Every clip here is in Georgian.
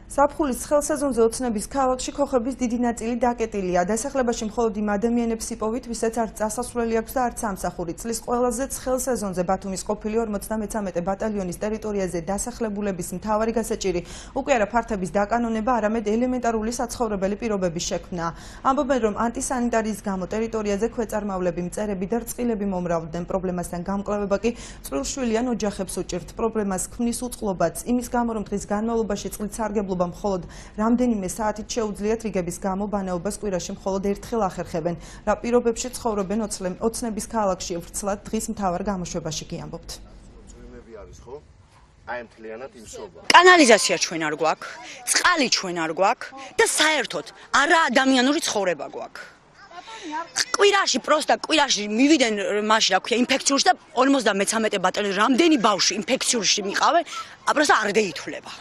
ზაფხულის ცხელ სეზონზე ოცნების ქალაქში ქოხების დიდი ნაწილი დაკეტილია. დასახლებაში მხოლოდ იმ ადამიანებს იპოვით, ვისაც არც წასასვლელი აქვს და არც სამსახური. წლის ყველაზე ცხელ სეზონზე ბათუმის ყოფილი 53 ბატალიონის ტერიტორიაზე დასახლებულების მთავარი გასაჭირი უკვე არა ფართების დაკანონება, არამედ ელემენტარული საცხოვრებელი პირობების შექმნა. ამბობენ, რომ ანტისანიტარიის გამო ტერიტორიაზე ქვეწარმავლები, მწერები და რწყილები მომრავლდნენ. პრობლემასთან გამკლავება კი წყვილშვილიან ოჯახებს უჭირთ. პრობლემას ქმნის უწყლობაც. იმის გამო, რომ დღის განმავლობაში წყლით სარგებლობა მხოლოდ რამდენიმე საათით შეუძლიათ, რიგების გამო ბანაობას კვირაში მხოლოდ ერთხელ ახერხებენ. რა პირობებში ცხოვრობენ ოცნების ქალაქში ვრცლად დღის მთავარ გამოშვებაში კი ამბობთ. კანალიზაცია ჩვენ არ გვაქვს, წყალი ჩვენ არ გვაქვს და საერთოდ არა ადამიანური ცხოვრება გვაქვს. კვირაში მივიდნენ მაშინ რა ქვია ინფექციურში და 53 ბატალიონი რამდენი ბავშვი ინფექციურში მიყავენ, აპროსტა არ დაითვლება.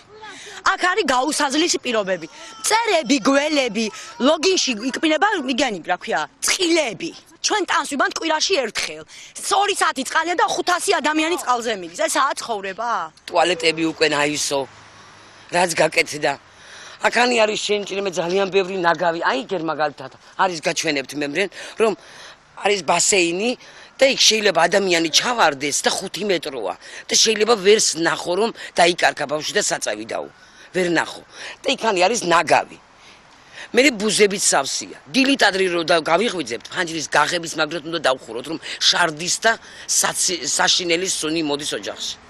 აქ არის გაუსაზლისი პირობები. მწერები, გველები, ლოგინში იკმინება მიგანი, რა ქვია, წყილები. ჩვენ ტანს ვიბანთ კვირაში ერთხელ. 2 საათი წყალია და 500 ადამიანი წყალზე მიდის. ესაა ცხოვრება? ტუალეტები უკვე აისო. რაც გაკეთდა. აქანი არის შენჭრიმე ძალიან ბევრი ნაგავი. აი გერ მაგალითად არის გაჩვენებთ მე მრენ, რომ არის ბასეინი და იქ შეიძლება ადამიანი ჩავარდეს და 5 მეტროა და შეიძლება ვერს ნახო რომ დაიკარგა ბავშვი და საწევი დაუ. ვერ ნახო. და იქანი არის ნაგავი. მე ბუზებით სავსეა. დილით ადრე რომ გავიღვიძებთ, ფანჯრის გაღების მაგრად უნდა დავხუროთ, რომ შარდის და საშინელის სუნი მოდის ოჯახში.